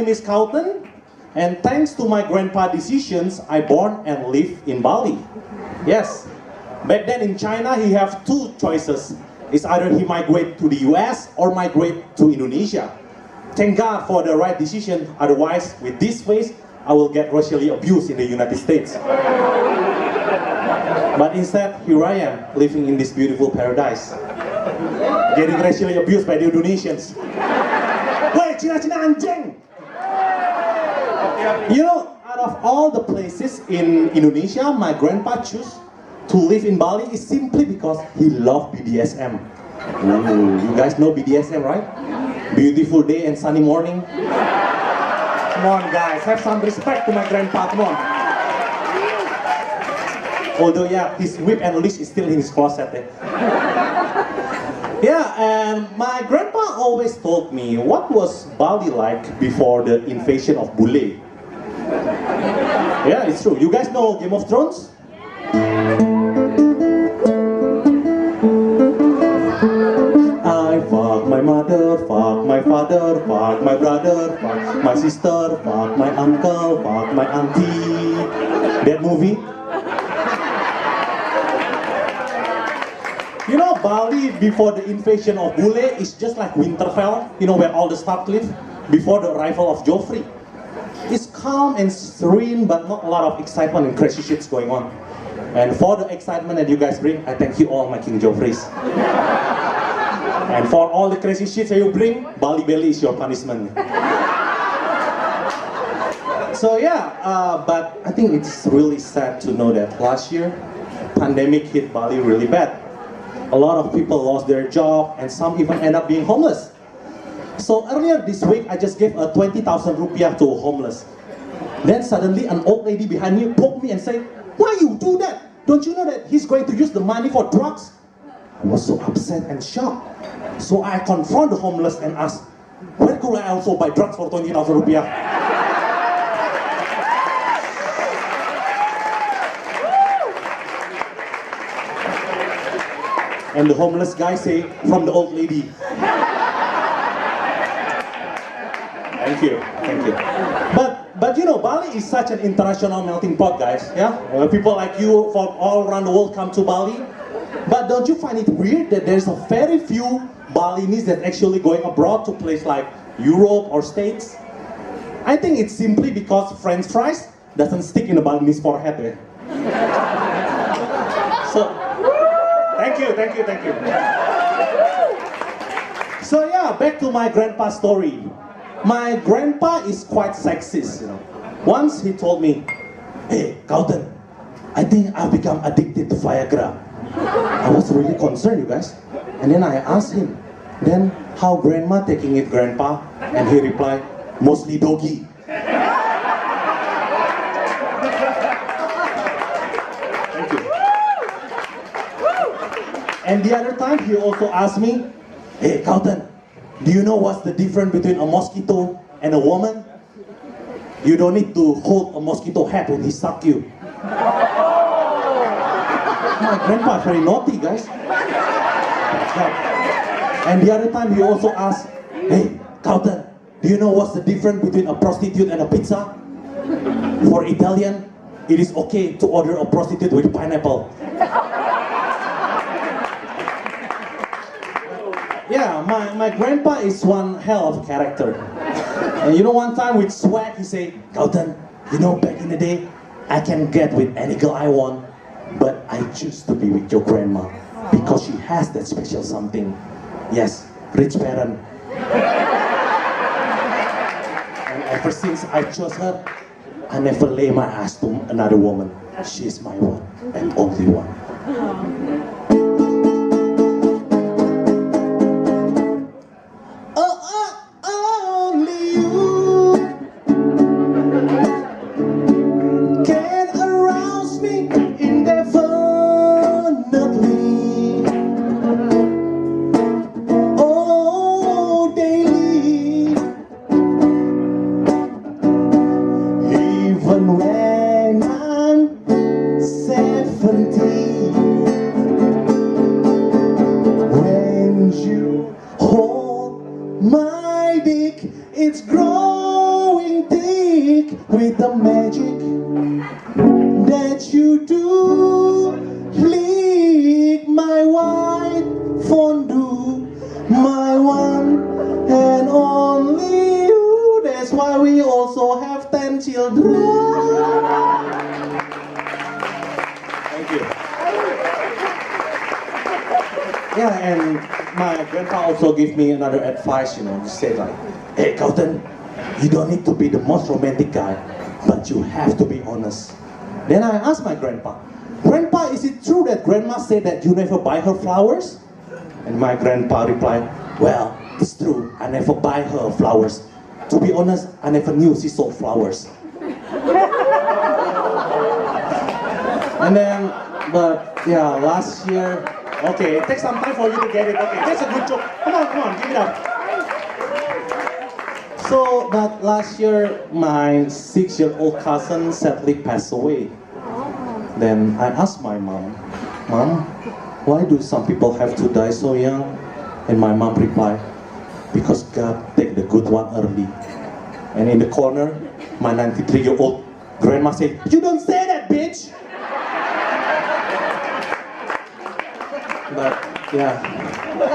name is Kauten, and thanks to my grandpa's decisions, I born and live in Bali. Yes, back then in China, he have two choices. It's either he migrate to the US or migrate to Indonesia. Thank God for the right decision, otherwise, with this face, I will get racially abused in the United States. But instead, here I am, living in this beautiful paradise. Getting racially abused by the Indonesians. Woi, Cina-Cina anjing! You know, out of all the places in Indonesia, my grandpa chose to live in Bali is simply because he loved BDSM. Ooh, you guys know BDSM, right? Beautiful day and sunny morning. Come on guys, have some respect to my grandpa, come on. Although yeah, his whip and leash is still in his closet. Yeah, and my grandpa always told me what was Bali like before the invasion of Bule. Yeah, it's true. You guys know Game of Thrones? I fuck my mother, fuck my father, fuck my brother, fuck my sister, fuck my uncle, fuck my auntie. That movie? You know, Bali before the invasion of Bule is just like Winterfell, you know, where all the Stark live before the arrival of Joffrey. It's calm and serene, but not a lot of excitement and crazy shits going on. And for the excitement that you guys bring, I thank you all, my King Joffreys. And for all the crazy shits that you bring, Bali Belly is your punishment. So yeah, but I think it's really sad to know that last year, pandemic hit Bali really bad. A lot of people lost their job and some even end up being homeless. So earlier this week, I just gave a 20,000 rupiah to a homeless. Then suddenly an old lady behind me poked me and said, "Why you do that? Don't you know that he's going to use the money for drugs?" I was so upset and shocked. So I confront the homeless and asked, "Where could I also buy drugs for 20,000 rupiah? And the homeless guy say, "From the old lady." Thank you, thank you. But you know, Bali is such an international melting pot, guys. Yeah, people like you from all around the world come to Bali. But don't you find it weird that there's a very few Balinese that actually going abroad to places like Europe or States? I think it's simply because French fries doesn't stick in the Balinese forehead. Eh? So, thank you. So yeah, back to my grandpa's story. My grandpa is quite sexist, you know. Once he told me, "Hey, Kauten, I think I've become addicted to Viagra." I was really concerned, you guys. And then I asked him, "Then how grandma taking it, grandpa?" And he replied, "Mostly doggy." Thank you. And the other time he also asked me, "Hey, Kauten, do you know what's the difference between a mosquito and a woman? You don't need to hold a mosquito head when he suck you." My grandpa is very naughty, guys. And the other time he also asked, "Hey, Kauten, do you know what's the difference between a prostitute and a pizza? For Italian, it is okay to order a prostitute with pineapple." Yeah, my grandpa is one hell of a character. And you know, one time with swag, he said, "Kauten, you know, back in the day, I can get with any girl I want, but I choose to be with your grandma because she has that special something. Yes, rich parent." And ever since I chose her, I never lay my ass to another woman. She is my one and only one. When I'm 17, that you do. Flick my white fondue, my one and only you. That's why we also have 10 children. Thank you. Yeah, and my grandpa also gave me another advice, he said like, hey Kauten, you don't need to be the most romantic guy, but you have to be honest. Then I asked my grandpa, Grandpa, is it true that grandma said that you never buy her flowers? And my grandpa replied, well, it's true, I never buy her flowers. To be honest, I never knew she sold flowers. And then, but yeah, last year, okay, it takes some time for you to get it. Okay, that's a good joke. Come on, give it up. So, but last year, my 6-year-old cousin sadly passed away. Then I asked my mom, Mom, why do some people have to die so young? And my mom replied, because God take the good one early. And in the corner, my 93-year-old grandma said, you don't say that, bitch! But yeah,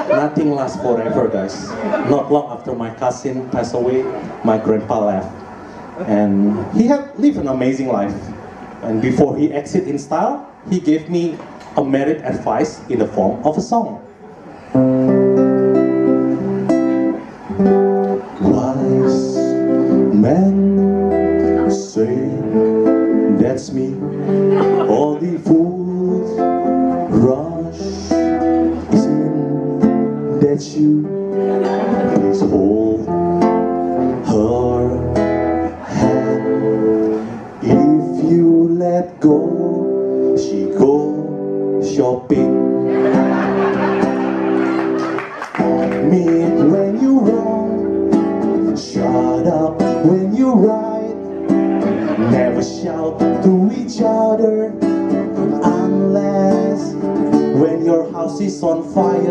nothing lasts forever, guys. Not long after my cousin passed away, my grandpa left. And he had lived an amazing life. And before he exit in style, he gave me a married advice in the form of a song. Wise men say that's me. All the fools rush in. That's you. Please hold her hand. If you let go, she go shopping. Meet when you wrong, shut up when you right. Never shout to each other unless when your house is on fire.